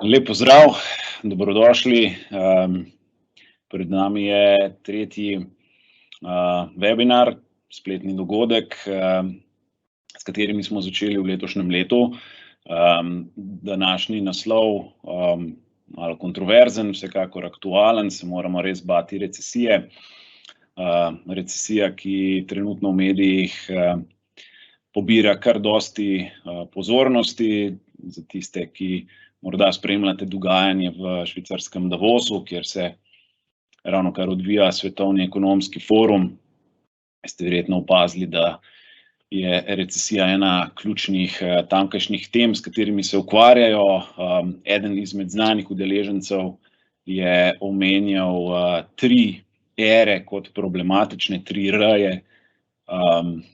Lep pozdrav, dobrodošli. Pred nami je tretji webinar, spletni dogodek, s katerimi smo začeli v letošnjem letu. Današnji naslov, malo kontroverzen, vsekakor aktualen, se moramo res bati recesije. Recesija, ki trenutno v medijih pobira kar dosti pozornosti. Za tiste, ki morda spremljate dogajanje v švicarskem Davosu, kjer se ravnokar odvija svetovni ekonomski forum, ste verjetno opazili, da je recesija ena ključnih tamkajšnjih tem, s katerimi se ukvarjajo. Eden izmed znanih udeležencev je omenjal 3 ere kot problematične, 3 R-je,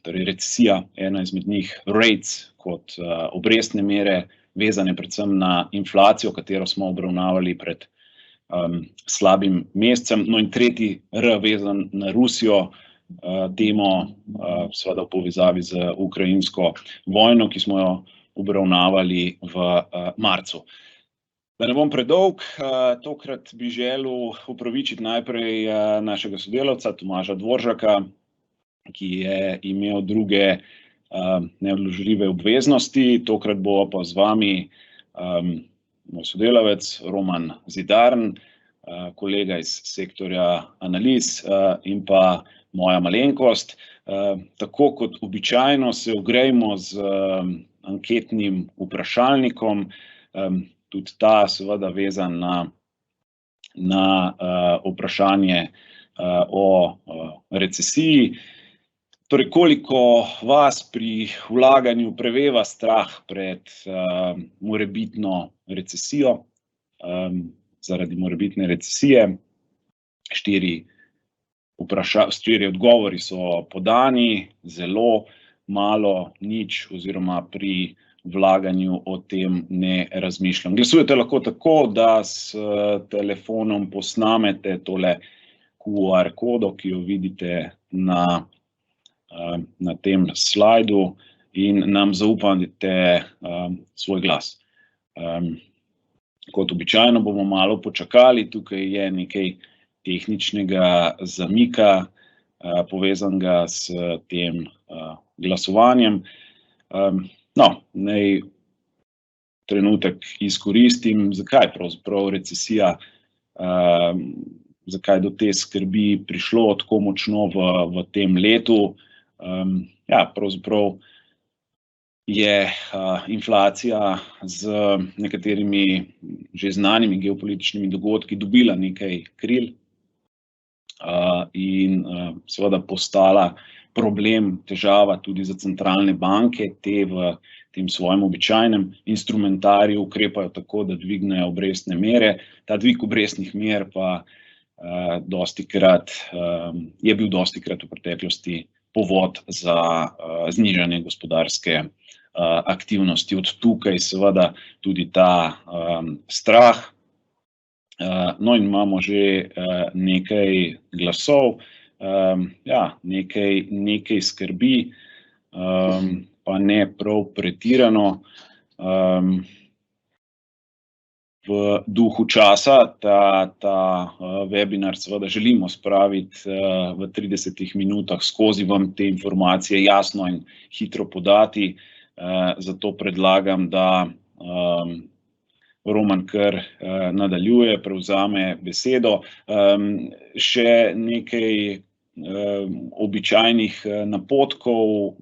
torej recesija, ena izmed njih, rates kot obrestne mere, vezane predvsem na inflacijo, katero smo obravnavali pred slabim mesecem. No in tretji R, vezan na Rusijo, temo, seveda v povezavi z ukrajinsko vojno, ki smo jo obravnavali v marcu. Da ne bom predolg, tokrat bi želel opravičiti najprej našega sodelavca Tomaža Dvoržaka, ki je imel druge neodložljive obveznosti. Tokrat bo pa z vami moj sodelavec Roman Zidarn, kolega iz sektorja analiz in pa moja malenkost. Tako kot običajno se ogrejmo z anketnim vprašalnikom, tudi ta seveda vezan na vprašanje o recesiji. Torej, koliko vas pri vlaganju preveva strah pred morebitno recesijo, zaradi morebitne recesije? 4 odgovori so podani, zelo, malo, nič oziroma pri vlaganju o tem ne razmišljam. Glasujete lahko tako, da s telefonom posnamete tole QR kodo, ki jo vidite na tem slajdu, in nam zaupate svoj glas. Kot običajno bomo malo počakali, tukaj je nekaj tehničnega zamika, povezanega s tem glasovanjem. No, naj trenutek izkoristim, zakaj pravzaprav recesija, zakaj do te skrbi prišlo tako močno v tem letu. Ja, pravzaprav je inflacija z nekaterimi že znanimi geopolitičnimi dogodki dobila nekaj kril in seveda postala problem, težava tudi za centralne banke. Te v tem svojem običajnem instrumentariju ukrepajo tako, da dvignejo obrestne mere. Ta dvig obrestnih mer pa je bil dostikrat v preteklosti povod za znižanje gospodarske aktivnosti. Od tukaj seveda tudi ta strah. No in imamo že nekaj glasov, ja, nekaj skrbi, pa ne prav pretirano. V duhu časa ta webinar seveda želimo spraviti v 30 minutah skozi, vam te informacije jasno in hitro podati. Zato predlagam, da Roman kar nadaljuje, prevzame besedo. Še nekaj običajnih napotkov,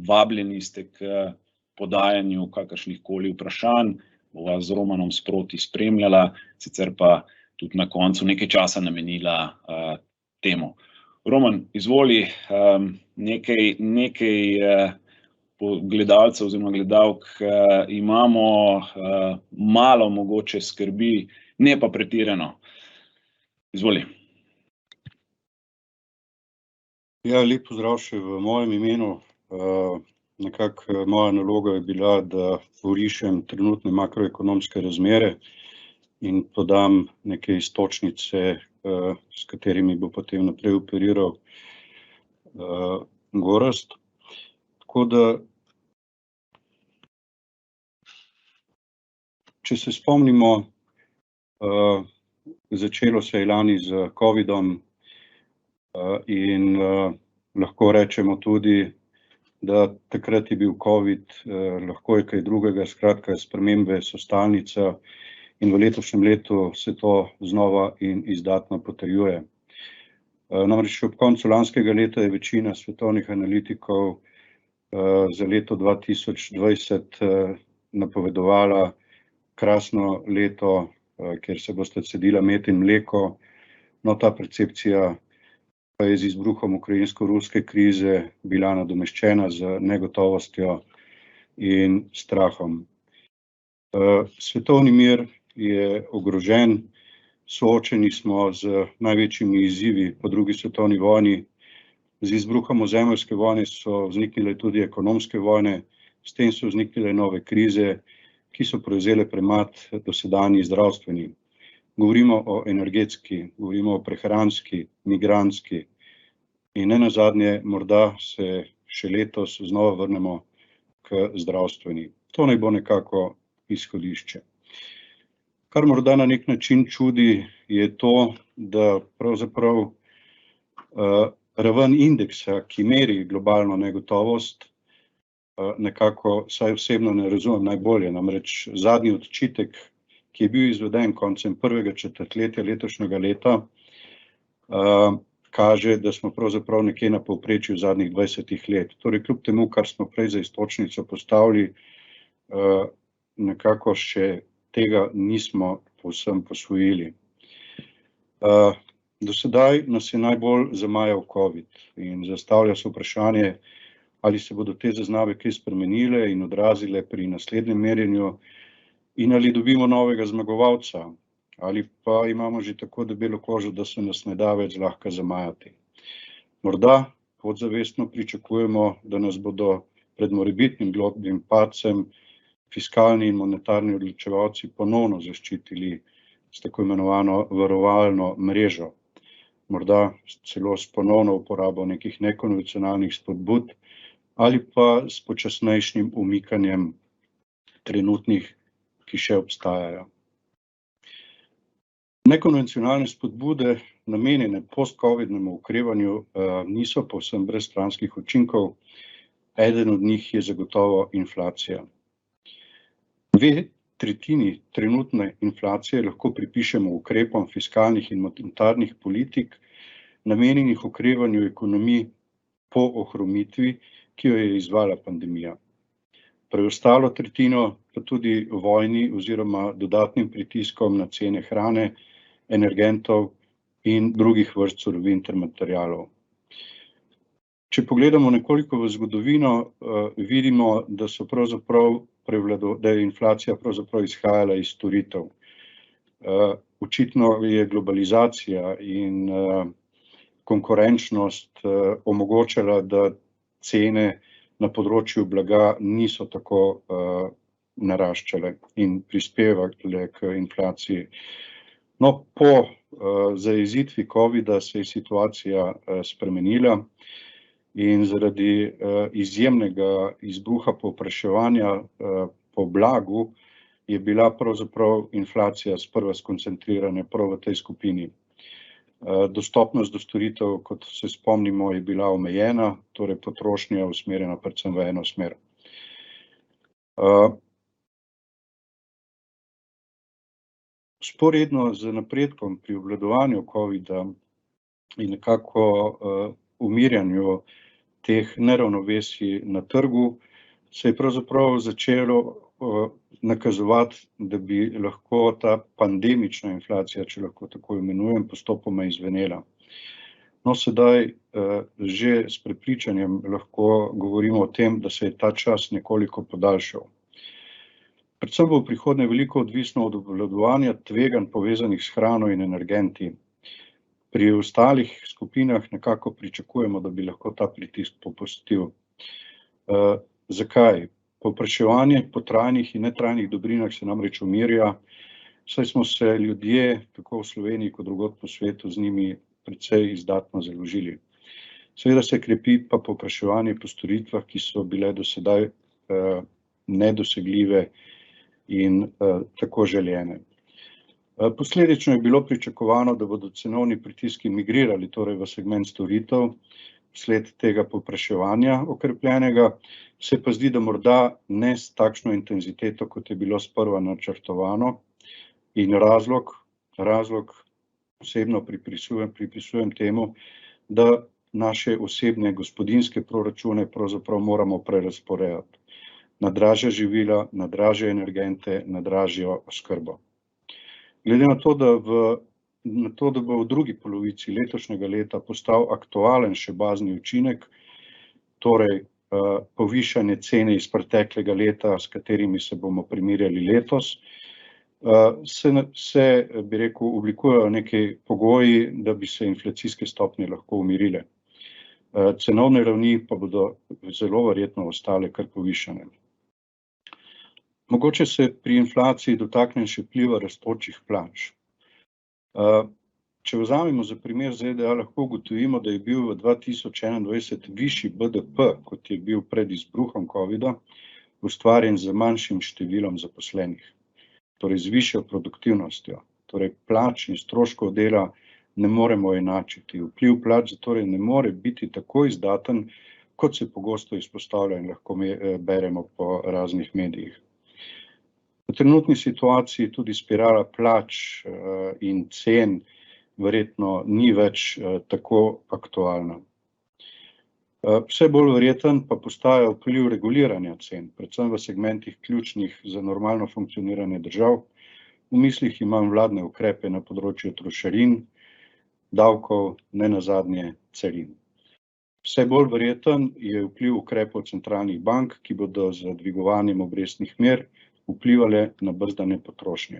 vabljeni ste k podajanju kakršnihkoli vprašanj, bova z Romanom sproti spremljala, sicer pa tudi na koncu nekaj časa namenila temu. Roman, izvoli, nekaj gledalcev oziroma gledalk imamo, malo mogoče skrbi, ne pa pretirano. Izvoli. Ja, lep pozdrav še v mojem imenu. Nekako moja naloga je bila, da orišem trenutne makroekonomske razmere in podam neke iztočnice, s katerimi bo potem naprej operiral Gorazd. Tako da, Če se spomnimo, začelo se je lani z covidom in lahko rečemo tudi, da takrat je bil covid, lahko je kaj drugega, skratka spremembe so stalnica in v letošnjem letu se to znova in izdatno potrjuje. Namreč ob koncu lanskega leta je večina svetovnih analitikov za leto 2020 napovedovala krasno leto, kjer se bosta cedila med in mleko. No, ta percepcija pa je z izbruhom ukrajinsko-ruske krize bila nadomeščena z negotovostjo in strahom. Svetovni mir je ogrožen, soočeni smo z največjimi izzivi po drugi svetovni vojni. Z izbruhom ozemeljske vojne so vzniknile tudi ekonomske vojne, s tem so vzniknile nove krize, ki so prevzele primat dosedanji zdravstveni. Govorimo o energetski, govorimo o prehranski, migrantski in nenazadnje morda se še letos znova vrnemo k zdravstveni. To naj bo nekako izhodišče. Kar morda na nek način čudi, je to, da pravzaprav raven indeksa, ki meri globalno negotovost, nekako, saj osebno ne razumem najbolje, namreč zadnji odčitek, ki je bil izveden koncem prvega četrtletja letošnjega leta, kaže, da smo pravzaprav nekje na povprečju zadnjih 20 let. Torej, kljub temu, kar smo prej za iztočnico postavili, nekako še tega nismo povsem posvojili. Do sedaj nas je najbolj zamajal covid in zastavlja se vprašanje, ali se bodo te zaznave kaj spremenile in odrazile pri naslednjem merjenju in ali dobimo novega zmagovalca, ali pa imamo že tako debelo kožo, da se nas ne da več zlahka zamajati. Morda podzavestno pričakujemo, da nas bodo pred morebitnim globljim padcem fiskalni in monetarni odločevalci ponovno zaščitili s tako imenovano varovalno mrežo, morda celo s ponovno uporabo nekih nekonvencionalnih spodbud ali pa s počasnejšim umikanjem trenutnih, ki še obstajajo. Nekonvencionalne spodbude, namenjene post-covidnemu okrevanju, niso povsem brez stranskih učinkov. Eden od njih je zagotovo inflacija. 2/3 trenutne inflacije lahko pripišemo ukrepom fiskalnih in monetarnih politik, namenjenih okrevanju ekonomij po ohromitvi, ki jo je izvala pandemija. Preostalo tretjino pa tudi vojni oziroma dodatnim pritiskom na cene hrane, energentov in drugih vrst surovin ter materialov. Če pogledamo nekoliko v zgodovino, vidimo, da da je inflacija pravzaprav izhajala iz storitev. Očitno je globalizacija in konkurenčnost omogočala, da cene na področju blaga niso tako naraščale in prispevale k inflaciji. No, po zajezitvi covida se je situacija spremenila in zaradi izjemnega izbruha povpraševanja po blagu je bila pravzaprav inflacija sprva skoncentrirana prav v tej skupini. Dostopnost do storitev, kot se spomnimo, je bila omejena, torej potrošnja usmerjena predvsem v eno smer. Vzporedno z napredkom pri obvladovanju covida in nekako umirjanju teh neravnovesij na trgu, se je pravzaprav začelo nakazovati, da bi lahko ta pandemična inflacija, če lahko tako imenujem, postopoma izzvenela. No, sedaj že s prepričanjem lahko govorimo o tem, da se je ta čas nekoliko podaljšal. Predvsem bo v prihodnje veliko odvisno od obvladovanja tveganj povezanih s hrano in energenti. Pri ostalih skupinah nekako pričakujemo, da bi lahko ta pritisk popustil. Zakaj? Povpraševanje po trajnih in netrajnih dobrinah se namreč umirja, saj smo se ljudje, tako v Sloveniji kot drugod po svetu, z njimi precej izdatno založili. Seveda se krepi pa povpraševanje po storitvah, ki so bile do sedaj nedosegljive in tako želene. Posledično je bilo pričakovano, da bodo cenovni pritiski migrirali torej v segment storitev vsled tega povpraševanja okrepljenega, se pa zdi, da morda ne s takšno intenziteto, kot je bilo sprva načrtovano, in razlog osebno pripisujem temu, da naše osebne gospodinjske proračune pravzaprav moramo prerazporejati na dražja živila, na dražje energente, na dražjo oskrbo. Glede na to, da bo v drugi polovici letošnjega leta postal aktualen še bazni učinek, torej povišanje cene iz preteklega leta, s katerimi se bomo primerjali letos, se bi rekel, oblikujejo neki pogoji, da bi se inflacijske stopnje lahko umirile. Cenovne ravni pa bodo zelo verjetno ostale kar povišane. Mogoče se pri inflaciji dotaknem še vpliva rastočih plač. Če vzamemo za primer ZDA, lahko ugotovimo, da je bil v 2021 višji BDP, kot je bil pred izbruhom covida, ustvarjen z manjšim številom zaposlenih, torej z višjo produktivnostjo. Torej plač in stroškov dela ne moremo enačiti. Vpliv plač torej ne more biti tako izdaten, kot se pogosto izpostavlja in lahko beremo po raznih medijih. V trenutni situaciji tudi spirala plač in cen verjetno ni več tako aktualna. Vse bolj verjeten pa postaja vpliv reguliranja cen, predvsem v segmentih ključnih za normalno funkcioniranje držav. V mislih imam vladne ukrepe na področju trošarin, davkov, ne nazadnje carin. Vse bolj verjeten je vpliv ukrepov centralnih bank, ki bodo z dvigovanjem obrestnih mer vplivale na brzdanje potrošnje.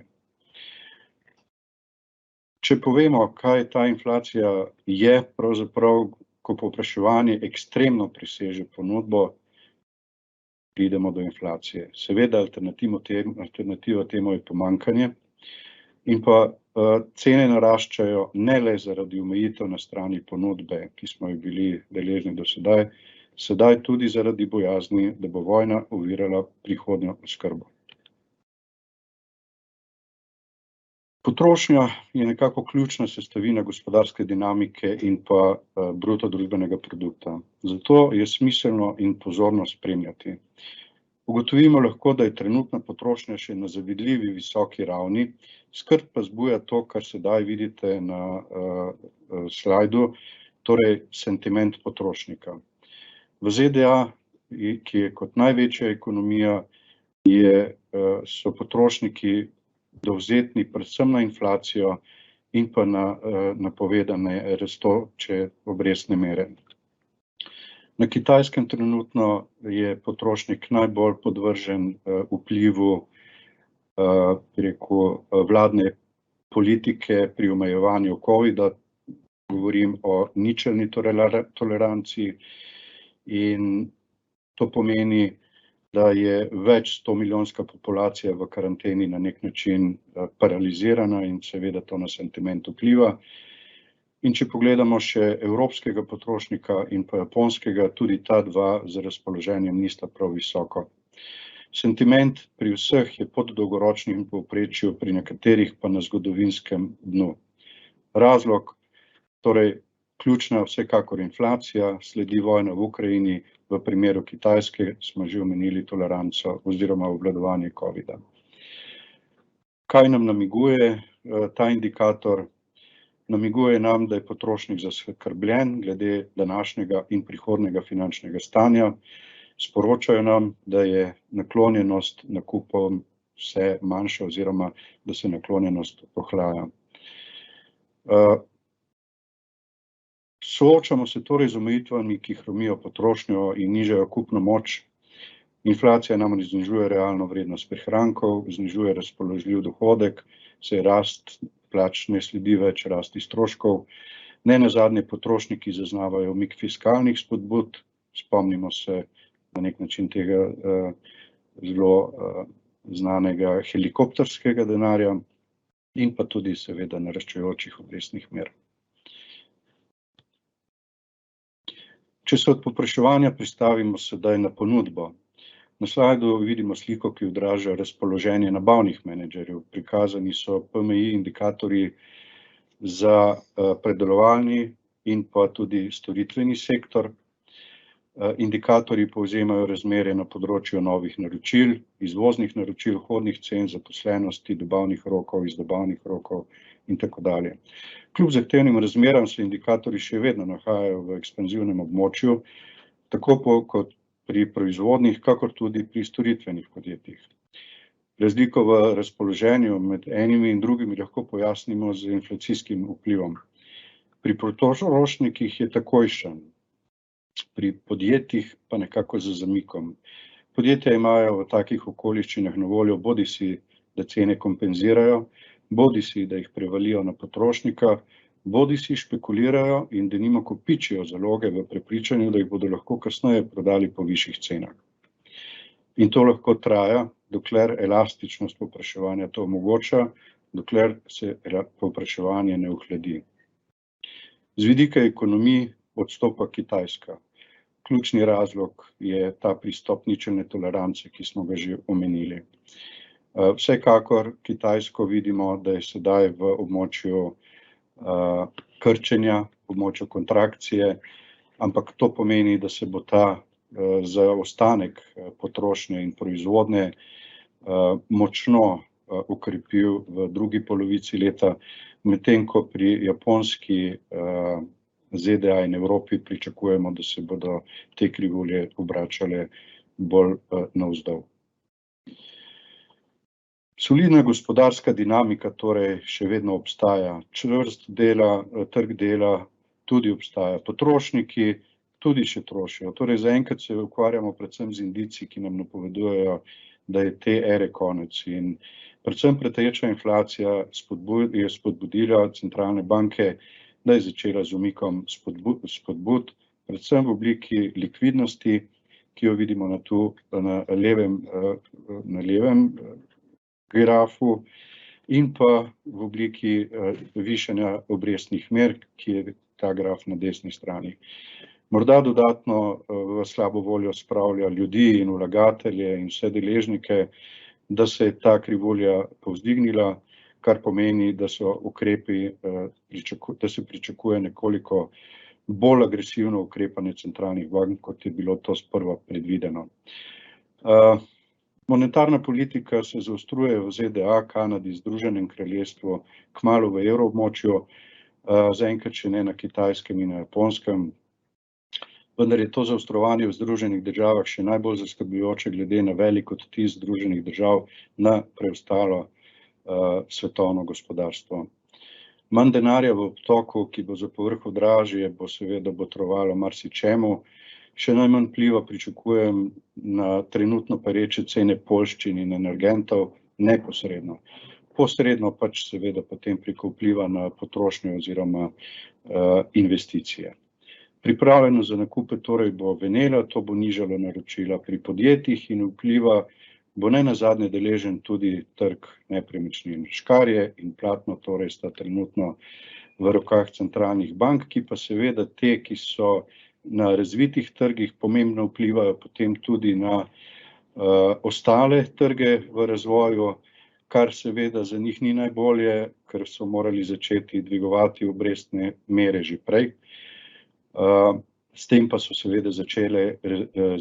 Če povemo, kaj ta inflacija je, pravzaprav, ko povpraševanje ekstremno preseže ponudbo, pridemo do inflacije. Seveda alternativa temu je pomanjkanje in pa cene naraščajo ne le zaradi omejitev na strani ponudbe, ki smo jih bili deležni do sedaj tudi zaradi bojazni, da bo vojna ovirala prihodnjo oskrbo. Potrošnja je nekako ključna sestavina gospodarske dinamike in pa bruto družbenega produkta. Zato je smiselno in pozorno spremljati. Ugotovimo lahko, da je trenutna potrošnja še na zavidljivi visoki ravni, skrb pa zbuja to, kar sedaj vidite na slajdu, torej sentiment potrošnika. V ZDA, ki je kot največja ekonomija, so potrošniki dovzetni predvsem na inflacijo in pa na napovedane rastoče obrestne mere. Na Kitajskem trenutno je potrošnik najbolj podvržen vplivu vladne politike pri omejevanju covida, govorim o ničelni toleranci, in to pomeni, da je več 100-milijonska populacija v karanteni na nek način paralizirana in seveda to na sentiment vpliva. In če pogledamo še evropskega potrošnika in pa japonskega, tudi ta dva z razpoloženjem nista prav visoko. Sentiment pri vseh je pod dolgoročnim povprečju, pri nekaterih pa na zgodovinskem dnu. Razlog, torej ključna vsekakor inflacija, sledi vojna v Ukrajini, v primeru Kitajske smo že omenili toleranco oziroma obvladovanje covida. Kaj nam namiguje ta indikator? Namiguje nam, da je potrošnik zaskrbljen glede današnjega in prihodnjega finančnega stanja. Sporočajo nam, da je naklonjenost nakupom vse manjša oziroma da se naklonjenost ohlaja. Soočamo se torej z omejitvami, ki hromijo potrošnjo in nižajo kupno moč. Inflacija namreč znižuje realno vrednost prihrankov, znižuje razpoložljiv dohodek, saj rast plač ne sledi več rasti stroškov. Ne nazadnje potrošniki zaznavajo umik fiskalnih spodbud, spomnimo se na nek način tega zelo znanega helikopterskega denarja in pa tudi seveda naraščajočih obrestnih mer. Če se od povpraševanja pristavimo sedaj na ponudbo. Na slajdu vidimo sliko, ki odraža razpoloženje nabavnih menedžerjev. Prikazani so PMI indikatorji za predelovalni in pa tudi storitveni sektor. Indikatorji povzemajo razmere na področju novih naročil, izvoznih naročil, vhodnih cen, zaposlenosti, dobavnih rokov, izdobavnih rokov in tako dalje. Kljub zahtevnim razmeram se indikatorji še vedno nahajajo v ekspanzivnem območju, tako kot pri proizvodnih, kakor tudi pri storitvenih podjetjih. Razliko v razpoloženju med enimi in drugimi lahko pojasnimo z inflacijskim vplivom. Pri potrošnikih je takojšen, pri podjetjih pa nekako z zamikom. Podjetja imajo v takih okoliščinah na voljo bodisi, da cene kompenzirajo, bodisi, da jih prevalijo na potrošnika, bodisi špekulirajo in denimo kopičijo zaloge v prepričanju, da jih bodo lahko kasneje prodali po višjih cenah. In to lahko traja, dokler elastičnost povpraševanja to omogoča, dokler se povpraševanje ne ohladi. Z vidika ekonomij odstopa Kitajska. Ključni razlog je ta pristop ničelne tolerance, ki smo ga že omenili. Vsekakor Kitajsko vidimo, da je sedaj v območju krčenja, v območju kontrakcije, ampak to pomeni, da se bo ta zaostanek potrošnje in proizvodnje močno ukrepil v drugi polovici leta, medtem ko pri Japonski, ZDA in Evropi pričakujemo, da se bodo te krivulje obračale bolj navzdol. Solidna gospodarska dinamika torej še vedno obstaja, čvrst trg dela tudi obstaja, potrošniki tudi še trošijo, torej zaenkrat se ukvarjamo predvsem z indici, ki nam napovedujejo, da je te ere konec in predvsem preteča inflacija je spodbudila centralne banke, da je začela z umikom spodbud, predvsem v obliki likvidnosti, ki jo vidimo na levem grafu in pa v obliki višanja obrestnih mer, ki je ta graf na desni strani. Morda dodatno v slabo voljo spravlja ljudi in vlagatelje in vse deležnike, da se je ta krivulja povzdignila, kar pomeni, da so ukrepi, da se pričakuje nekoliko bolj agresivno ukrepanje centralnih bank, kot je bilo to sprva predvideno. Monetarna politika se zaostruje v ZDA, Kanadi, Združenem kraljestvu, kmalu v evroobmočju, zaenkrat še ne na Kitajskem in na Japonskem, vendar je to zaostrovanje v Združenih državah še najbolj zaskrbljujoče glede na velik odtis Združenih držav na preostalo svetovno gospodarstvo. Manj denarja v obtoku, ki bo za povrhu dražje, bo seveda botrovalo marsičemu, še najmanj vpliva pričakujem na trenutno pereče cene poljščin in energentov neposredno. Posredno pač seveda potem preko vpliva na potrošnjo oziroma investicije. Pripravljenost za nakupe torej bo venela, to bo nižalo naročila pri podjetjih in vpliva bo nenazadnje deležen tudi trg nepremičnin. Škarje in platno torej sta trenutno v rokah centralnih bank, ki pa seveda te, ki so na razvitih trgih, pomembno vplivajo potem tudi na ostale trge v razvoju, kar seveda za njih ni najbolje, ker so morali začeti dvigovati obrestne mere že prej. S tem pa so seveda začele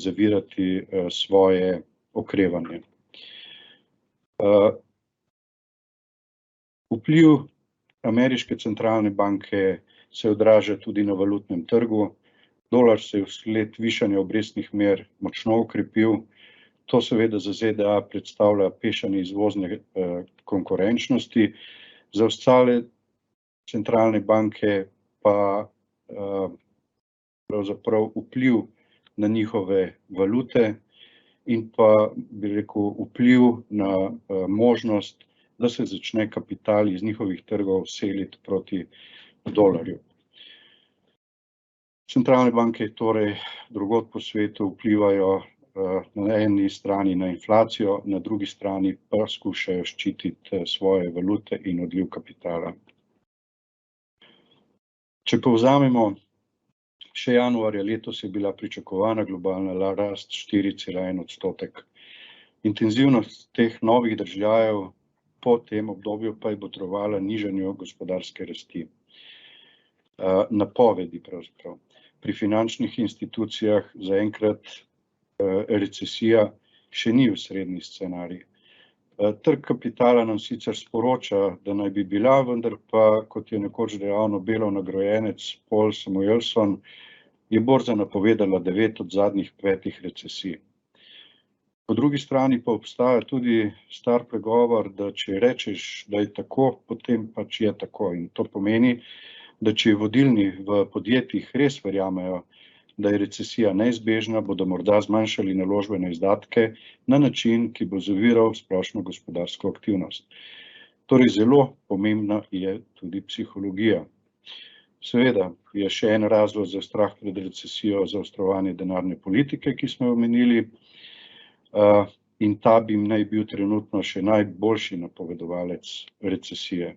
zavirati svoje okrevanje. Vpliv ameriške centralne banke se odraža tudi na valutnem trgu. Dolar se je vsled višanja obrestnih mer močno okrepil. To seveda za ZDA predstavlja pešanje izvozne konkurenčnosti, za ostale centralne banke pa pravzaprav vpliv na njihove valute in pa, bi rekel, vpliv na možnost, da se začne kapital iz njihovih trgov seliti proti dolarju. Centralne banke torej drugod po svetu vplivajo na eni strani na inflacijo, na drugi strani pa skušajo ščititi svoje valute in odliv kapitala. Če povzamemo, Še januarja letos je bila pričakovana globalna rast 4,1%. Intenzivnost teh novih državljajev po tem obdobju pa je botrovala nižanju gospodarske rasti. Napovedi pravzaprav. Pri finančnih institucijah zaenkrat recesija še ni osrednji scenarij. Trg kapitala nam sicer sporoča, da naj bi bila, vendar pa, kot je nekoč dejal Nobelov nagrajenec Paul Samuelson, je borza napovedala 9 od zadnjih 5 recesij. Po drugi strani pa obstaja tudi star pregovor, da če rečeš, da je tako, potem pač je tako. In to pomeni, da če vodilni v podjetjih res verjamejo, da je recesija neizbežna, bodo morda zmanjšali naložbene izdatke na način, ki bo zaviral splošno gospodarsko aktivnost. Torej, zelo pomembna je tudi psihologija. Seveda je še en razlog za strah pred recesijo zaostrovanje denarne politike, ki smo jo omenili, in ta bi naj bil trenutno še najboljši napovedovalec recesije.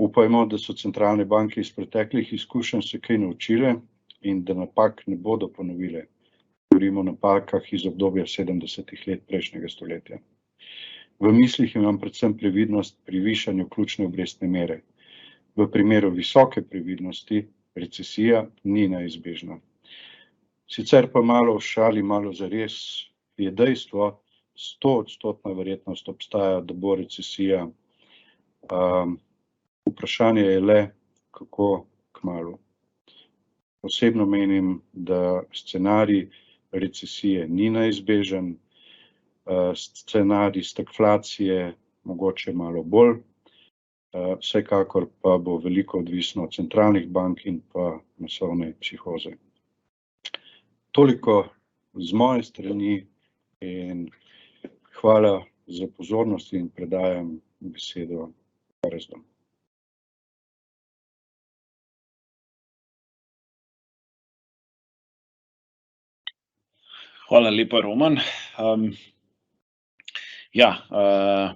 Upajmo, da so centralne banke iz preteklih izkušenj se kaj naučile in da napak ne bodo ponovile. Govorimo o napakah iz obdobja 70 let prejšnjega stoletja. V mislih imam predvsem previdnost pri višanju ključne obrestne mere. V primeru visoke previdnosti recesija ni neizbežna. Sicer pa malo v šali, malo zares je dejstvo, 100% verjetnost obstaja, da bo recesija. Vprašanje je le, kako kmalu. Osebno menim, da scenarij recesije ni neizbežen, scenarij stagflacije mogoče malo bolj, vsekakor pa bo veliko odvisno od centralnih bank in pa masovne psihoze. Toliko z moje strani in hvala za pozornost in predajam besedo Gorazdu. Hvala lepa, Roman.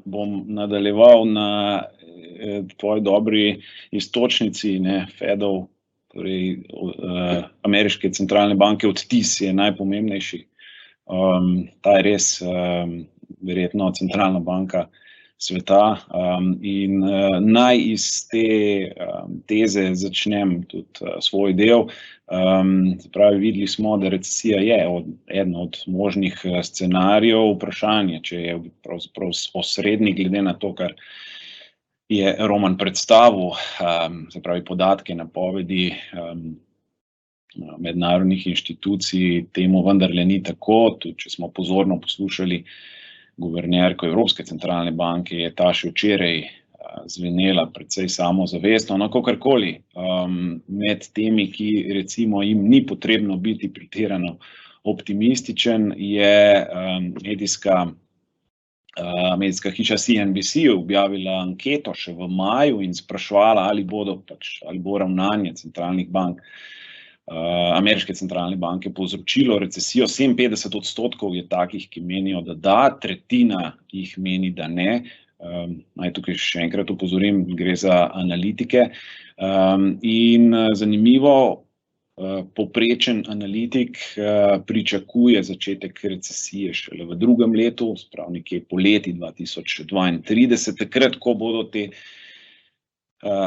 Bom nadaljeval na tvoji dobri iztočnici, Fedov, torej ameriške centralne banke, odtis je najpomembnejši. Ta je res verjetno centralna banka sveta in naj iz te teze začnem tudi svoj del. Se pravi, videli smo, da recesija je eden od možnih scenarijev. Vprašanje, če je pravzaprav osrednji glede na to, kar je Roman predstavil, se pravi podatke, napovedi mednarodnih inštitucij, temu vendarle ni tako. Tudi če smo pozorno poslušali guvernerko Evropske centralne banke, je ta še včeraj zvenela precej samozavestno. No, kakorkoli, med temi, ki recimo jim ni potrebno biti pretirano optimističen, je medijska hiša CNBC objavila anketo še v maju in spraševala, ali bo ravnanje centralnih bank, ameriške centralne banke povzročilo recesijo. 57% je takih, ki menijo, da da, tretjina jih meni, da ne. Naj tukaj še enkrat upozorim, gre za analitike. In zanimivo, povprečen analitik pričakuje začetek recesije šele v drugem letu, sprav nekje poleti 2032, takrat, ko bodo te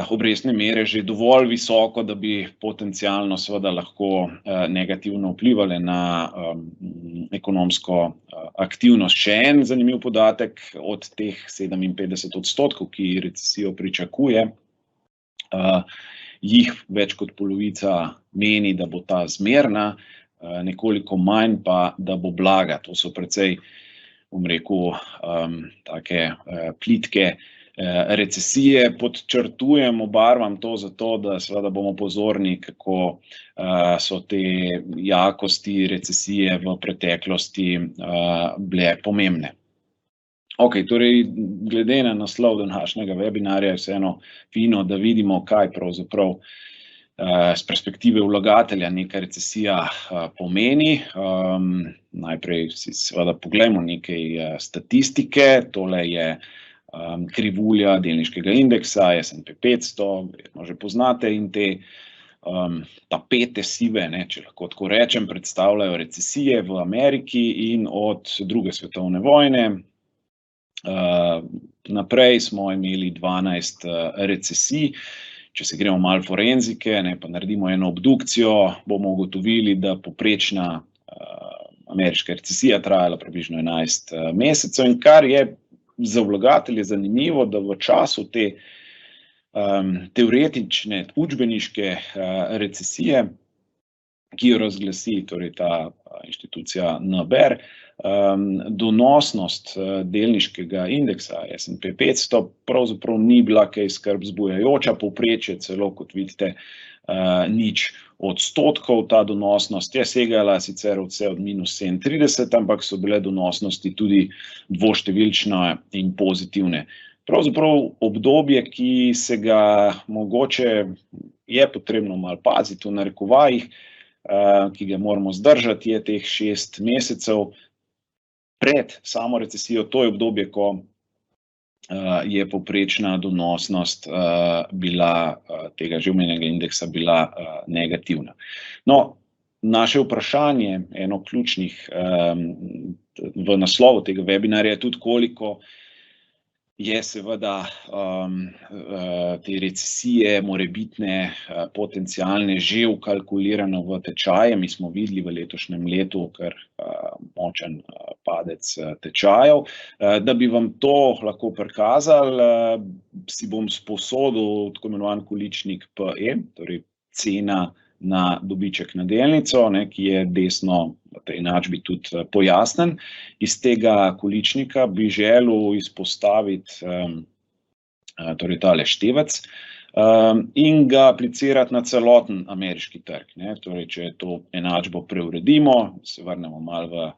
obrestne mere že dovolj visoko, da bi potencialno seveda lahko negativno vplivali na ekonomsko aktivnost. Še en zanimiv podatek, od teh 57%, ki recesijo pričakuje, jih več kot polovica meni, da bo ta zmerna, nekoliko manj pa, da bo blaga. To so precej, bom rekel, take plitke recesije. Podčrtujem, obarvam to zato, da seveda bomo pozorni, kako so te jakosti recesije v preteklosti bile pomembne. Torej, glede na naslov današnjega webinarja je vseeno fino, da vidimo, kaj pravzaprav z perspektive vlagatelja neka recesija pomeni. Najprej si seveda poglejmo nekaj statistike. Tole je krivulja delniškega indeksa S&P 500, verjetno že poznate, in te tapete sive, če lahko tako rečem, predstavljajo recesije v Ameriki in od druge svetovne vojne naprej smo imeli 12 recesij. Če se gremo malo forenzike, pa naredimo eno obdukcijo, bomo ugotovili, da povprečna ameriška recesija trajala približno 11 mesecev, in kar je za vlagatelje zanimivo, da v času te teoretične učbeniške recesije, ki jo razglasi torej ta inštitucija NBER, donosnost delniškega indeksa S&P 500 pravzaprav ni bila kaj skrb vzbujajoča, povprečje celo, kot vidite, 0%. Ta donosnost je segala sicer vse od -37, ampak so bile donosnosti tudi dvoštevilčne in pozitivne. Pravzaprav obdobje, ki se ga mogoče je potrebno malo paziti v narekovajih, ki ga moramo zdržati, je teh 6 mesecev pred samo recesijo. To je obdobje, ko je povprečna donosnost bila tega že omenjenega indeksa bila negativna. No, naše vprašanje, eno ključnih v naslovu tega webinarja je tudi, koliko je seveda te recesije, morebitne, potencialne, že vkalkulirano v tečaje. Mi smo videli v letošnjem letu kar močen padec tečajev. Da bi vam to lahko prikazali, si bom sposodil tako imenovan količnik PE, torej cena na dobiček na delnico, ki je desno v tej enačbi tudi pojasnen. Iz tega količnika bi želel izpostaviti torej tale števec in ga aplicirati na celoten ameriški trg. Torej, če to enačbo preuredimo, se vrnemo malo v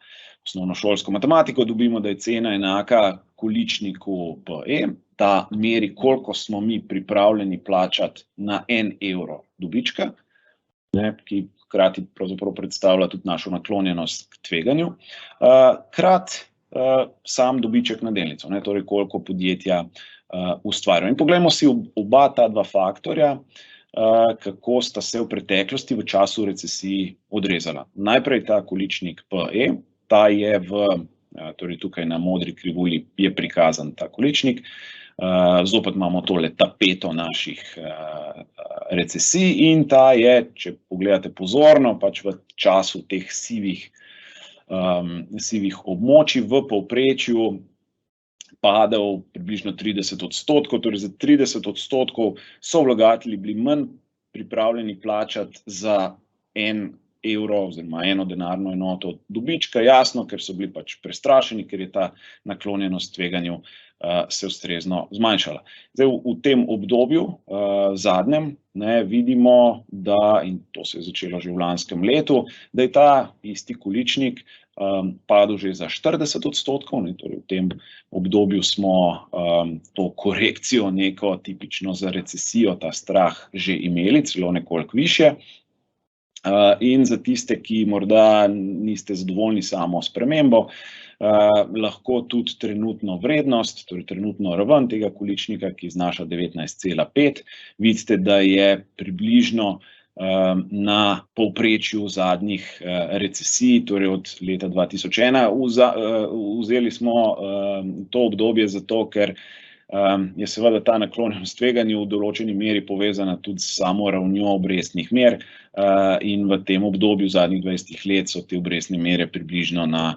osnovnošolsko matematiko, dobimo, da je cena enaka količniku PE, ta meri, koliko smo mi pripravljeni plačati na 1 evro dobička, ki hkrati pravzaprav predstavlja tudi našo naklonjenost k tveganju, krat sam dobiček na delnico, torej koliko podjetja ustvarjajo. In poglejmo si oba ta dva faktorja, kako sta se v preteklosti v času recesij odrezala. Najprej ta količnik PE, ta je torej tukaj na modri krivulji je prikazan ta količnik. Zopet imamo tole tapeto naših recesij in ta je, če pogledate pozorno, pač v času teh sivih območij v povprečju padel približno 30%, torej za 30% so vlagatelji bili manj pripravljeni plačati za 1 evro oziroma 1 denarno enoto dobička, jasno, ker so bili pač prestrašeni, ker je ta naklonjenost tveganju se ustrezno zmanjšala. Zdaj, v tem obdobju zadnjem vidimo, da, in to se je začelo že v lanskem letu, da je ta isti količnik padel že za 40%, torej v tem obdobju smo to korekcijo neko tipično za recesijo, ta strah že imeli, celo nekoliko višje. In za tiste, ki morda niste zadovoljni samo spremembo, lahko tudi trenutno vrednost, torej trenutno raven tega količnika, ki znaša 19,5, vidite, da je približno na povprečju zadnjih recesij, torej od leta 2001. Vzeli smo to obdobje zato, ker je seveda ta naklonjenost tveganju v določeni meri povezana tudi s samo ravnjo obrestnih mer in v tem obdobju zadnjih 20 let so te obrestne mere približno na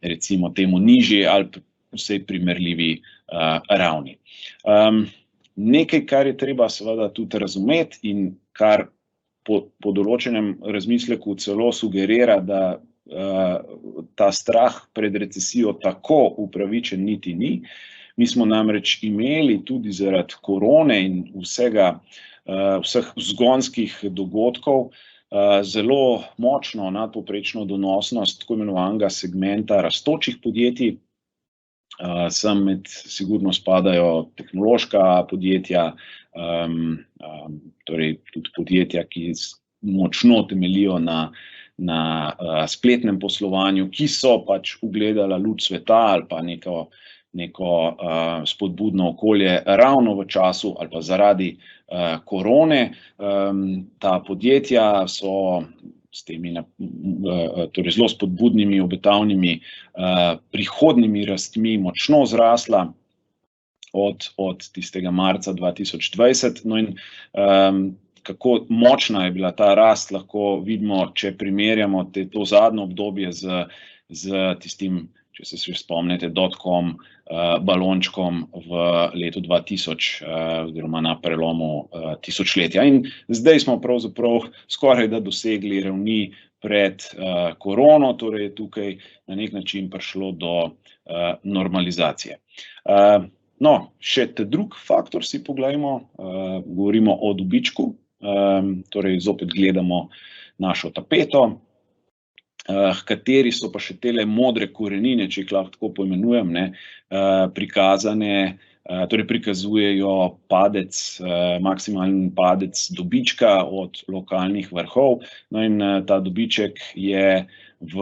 recimo temu nižji ali vsej primerljivi ravni. Nekaj, kar je treba seveda tudi razumeti in kar po določenem razmisleku celo sugerira, da ta strah pred recesijo tako upravičen niti ni. Mi smo namreč imeli tudi zaradi korone in vseh vzgonskih dogodkov zelo močno nadpovprečno donosnost tako imenovanega segmenta rastočih podjetij. Sem sigurno spadajo tehnološka podjetja, torej tudi podjetja, ki močno temeljijo na spletnem poslovanju, ki so pač ugledala luč sveta ali pa neko neko spodbudno okolje ravno v času ali pa zaradi korone. Ta podjetja so s temi torej zelo spodbudnimi, obetavnimi prihodnjimi rastmi močno zrasla od tistega marca 2020. No in kako močna je bila ta rast, lahko vidimo, če primerjamo to zadnje obdobje z tistim, če se še spomnite, dotcom balončkom v letu 2000 oziroma na prelomu tisočletja. In zdaj smo pravzaprav skoraj da dosegli ravni pred korono, torej je tukaj na nek način prišlo do normalizacije. No, še drug faktor si poglejmo, govorimo o dobičku, torej zopet gledamo našo tapeto, kateri so pa še tele modre korenine, če jih lahko tako poimenujem, prikazane, torej prikazujejo padec, maksimalen padec dobička od lokalnih vrhov. No in ta dobiček je v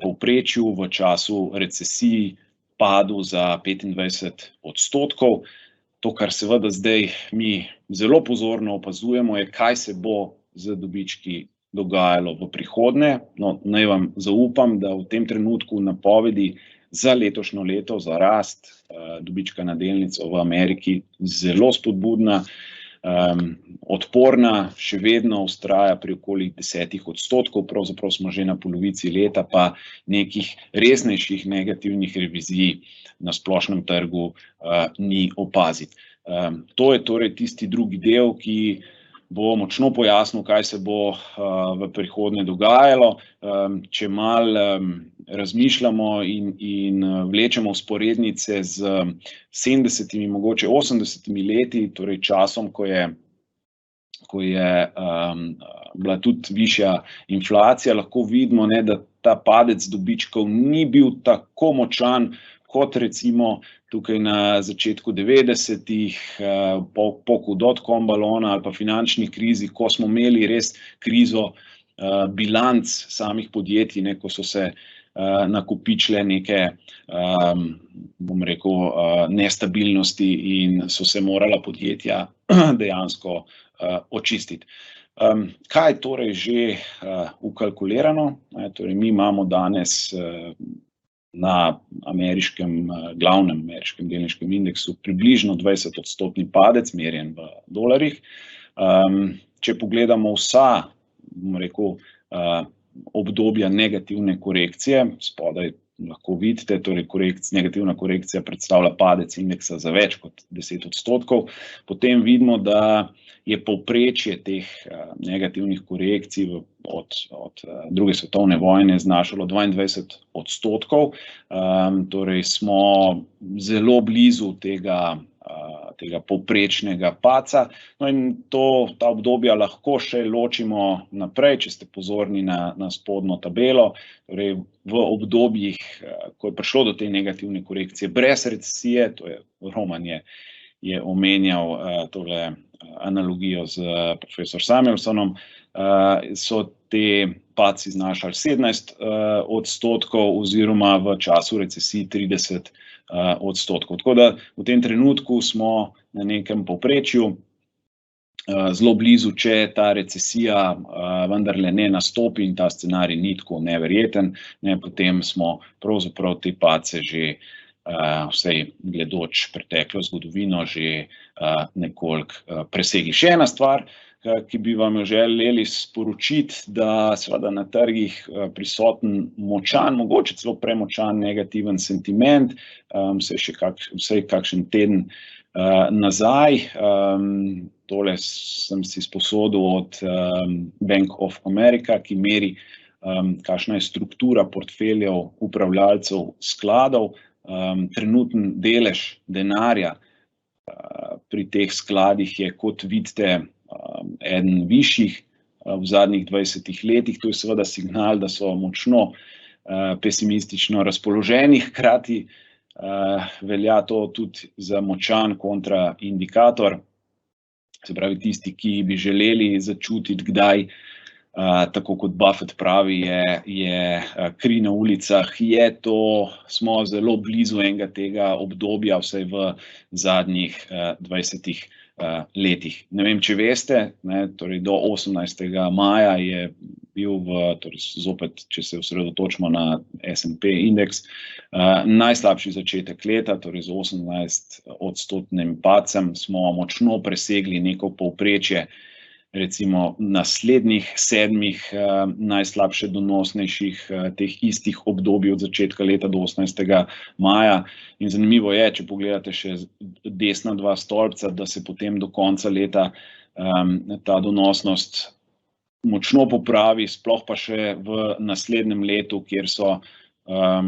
povprečju v času recesij padel za 25%. To, kar seveda zdaj mi zelo pozorno opazujemo, je, kaj se bo z dobički dogajalo v prihodnje. No, naj vam zaupam, da v tem trenutku napovedi za letošnjo leto, za rast dobička na delnico v Ameriki zelo spodbudna, odporna, še vedno vztraja pri okoli 10%, pravzaprav smo že na polovici leta, pa nekih resnejših negativnih revizij na splošnem trgu ni opaziti. To je torej tisti drugi del, ki bo močno pojasnil, kaj se bo v prihodnje dogajalo. Če malo razmišljamo in vlečemo vzporednice z 70, mogoče 80 leti, torej časom, ko je bila tudi višja inflacija, lahko vidimo, da ta padec dobičkov ni bil tako močan, kot recimo tukaj na začetku 90-ih, po dotcom balona ali pa finančni krizi, ko smo imeli res krizo bilanc samih podjetij, ko so se nakopičile neke, bom rekel, nestabilnosti in so se morala podjetja dejansko očistiti. Kaj je torej že ukalkulirano? Torej, mi imamo danes na glavnem ameriškem delniškem indeksu približno 20% padec, merjen v dolarjih. Če pogledamo vsa, bom rekel, obdobja negativne korekcije, spodaj lahko vidite, torej negativna korekcija predstavlja padec indeksa za več kot 10%, potem vidimo, da je povprečje teh negativnih korekcij od druge svetovne vojne znašalo 22%, torej smo zelo blizu tega povprečnega padca. No in ta obdobja lahko še ločimo naprej, če ste pozorni na spodnjo tabelo. Torej v obdobjih, ko je prišlo do te negativne korekcije brez recesije, to je Roman je omenjal tole analogijo z profesor Samuelsonom, so te padci znašali 17% oziroma v času recesij 30%. Tako da v tem trenutku smo na nekem povprečju, zelo blizu, če ta recesija vendarle ne nastopi in ta scenarij ni tako neverjeten, potem smo pravzaprav te padce že, vsej gledoč preteklo zgodovino, že nekoliko presegli. Še ena stvar, ki bi vam jo želeli sporočiti, da seveda na trgih prisoten močan, mogoče celo premočan negativen sentiment, vsaj kakšen teden nazaj. Tole sem si sposodil od Bank of America, ki meri, kakšna je struktura portfeljev upravljalcev skladov. Trenuten delež denarja pri teh skladih je, kot vidite, eden višjih v zadnjih 20 letih. To je seveda signal, da so močno pesimistično razpoloženi, hkrati velja to tudi za močan kontraindikator. Se pravi, tisti, ki bi želeli začutiti, kdaj tako kot Buffett pravi, je kri na ulicah, smo zelo blizu enega tega obdobja, vsaj v zadnjih 20 letih. Ne vem, če veste, torej do 18. maja je bil torej zopet, če se osredotočimo na S&P indeks, najslabši začetek leta, torej z 18% padcem smo močno presegli neko povprečje, recimo naslednjih 7 najslabše donosnejših teh istih obdobij od začetka leta do 18. maja. In zanimivo je, če pogledate še desna 2 stolpca, da se potem do konca leta ta donosnost močno popravi, sploh pa še v naslednjem letu, kjer so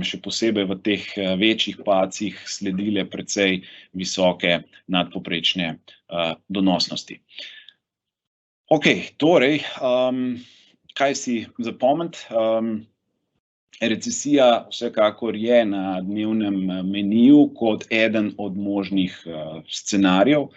še posebej v teh večjih padcih sledile precej visoke nadpovprečne donosnosti. Ok, torej, kaj si zapomniti? Recesija vsekakor je na dnevnem meniju kot eden od možnih scenarijev.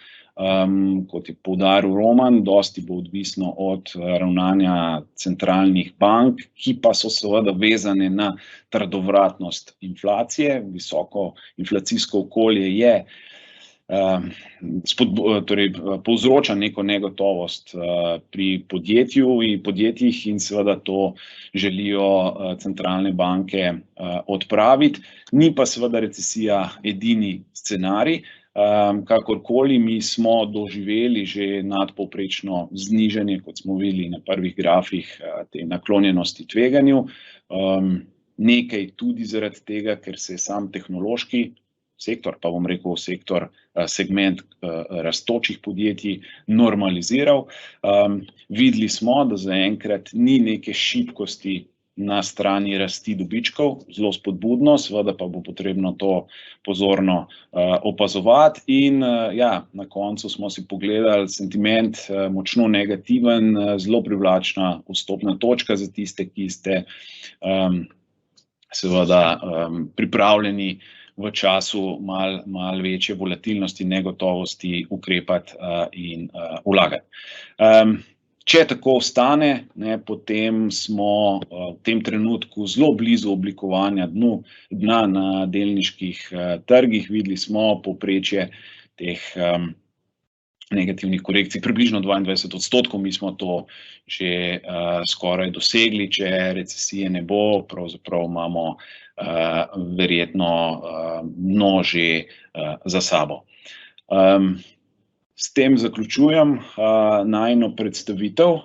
Kot je poudaril Roman, dosti bo odvisno od ravnanja centralnih bank, ki pa so seveda vezane na trdovratnost inflacije. Visoko inflacijsko okolje je torej povzroča neko negotovost pri podjetjih in seveda to želijo centralne banke odpraviti. Ni pa seveda recesija edini scenarij. Kakorkoli, mi smo doživeli že nadpovprečno znižanje, kot smo videli na prvih grafih, te naklonjenosti tveganju. Nekaj tudi zaradi tega, ker se je sam tehnološki sektor, pa bom rekel segment rastočih podjetij normaliziral. Videli smo, da zaenkrat ni neke šibkosti na strani rasti dobičkov, zelo spodbudno, seveda pa bo potrebno to pozorno opazovati. In ja, na koncu smo si pogledali sentiment močno negativen, zelo privlačna vstopna točka za tiste, ki ste seveda pripravljeni v času malo večje volatilnosti, negotovosti ukrepati in vlagati. Če tako ostane, potem smo v tem trenutku zelo blizu oblikovanja dna na delniških trgih. Videli smo povprečje teh negativnih korekcij, približno 22%, mi smo to že skoraj dosegli, če recesije ne bo, pravzaprav imamo verjetno dno že za sabo. S tem zaključujem najino predstavitev.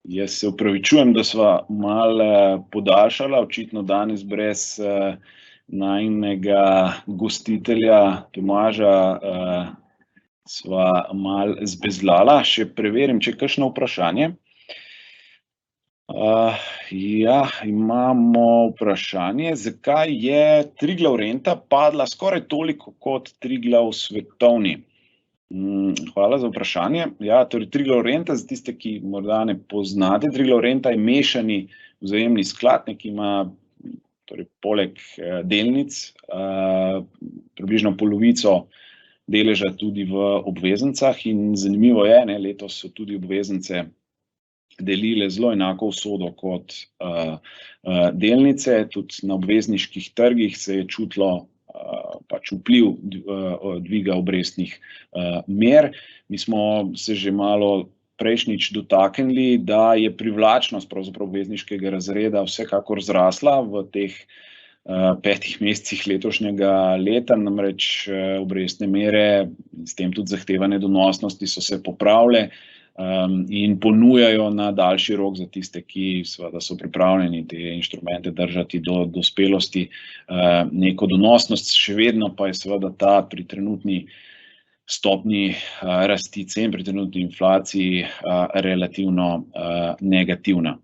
Jaz se opravičujem, da sva malo podaljšala, očitno danes brez najinega gostitelja Tomaža sva malo zbezljala. Še preverim, če je kakšno vprašanje. Ja, imamo vprašanje, zakaj je Triglav Renta padla skoraj toliko kot Triglav Svetovni? Hvala za vprašanje. Ja, torej Triglav Renta, za tiste, ki morda ne poznate, Triglav Renta je mešani vzajemni sklad, ki ima torej poleg delnic približno polovico deleža tudi v obveznicah in zanimivo je, letos so tudi obveznice delile zelo enako usodo kot delnice. Tudi na obvezniških trgih se je čutilo vpliv dviga obrestnih mer. Mi smo se že malo prejšnjič dotaknili, da je privlačnost pravzaprav obvezniškega razreda vsekakor zrasla v teh 5 mesecih letošnjega leta, namreč obrestne mere, s tem tudi zahtevane donosnosti so se popravile in ponujajo na daljši rok za tiste, ki seveda so pripravljeni te inštrumente držati do dospelosti neko donosnost. Še vedno pa je seveda ta pri trenutni stopnji rasti cen, pri trenutni inflaciji relativno negativna.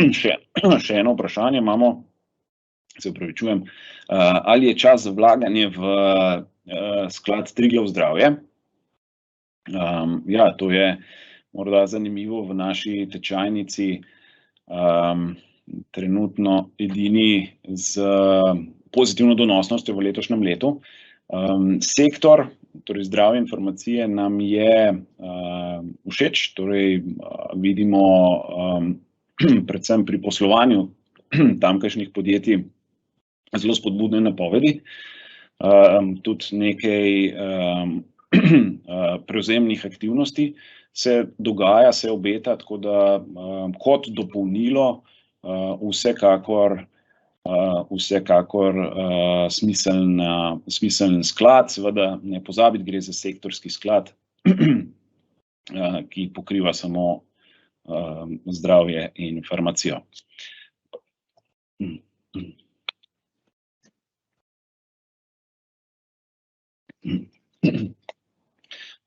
Še eno vprašanje imamo, se opravičujem, ali je čas za vlaganje v sklad Triglav Zdravje? Ja, to je morda zanimivo v naši tečajnici, trenutno edini z pozitivno donosnostjo v letošnjem letu. Sektor torej zdravje informacije nam je všeč, torej vidimo predvsem pri poslovanju tamkajšnjih podjetij zelo spodbudne napovedi, tudi nekaj prevzemnih aktivnosti se dogaja, se obeta, tako da kot dopolnilo vsekakor smiseln sklad, seveda ne pozabiti, gre za sektorski sklad, ki pokriva samo zdravje in farmacijo.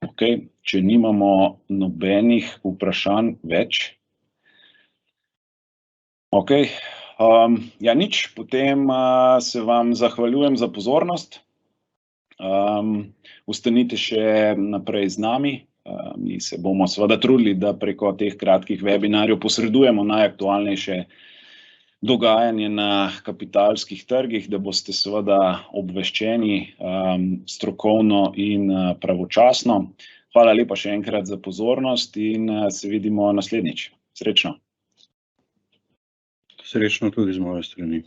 Okay. Če nimamo nobenih vprašanj več. Okay. Ja, nič, potem se vam zahvaljujem za pozornost. Ostanite še naprej z nami. Mi se bomo seveda trudili, da preko teh kratkih webinarjev posredujemo najaktualnejše dogajanje na kapitalskih trgih, da boste seveda obveščeni strokovno in pravočasno. Hvala lepa še enkrat za pozornost in se vidimo naslednjič. Srečno. Srečno tudi z moje strani.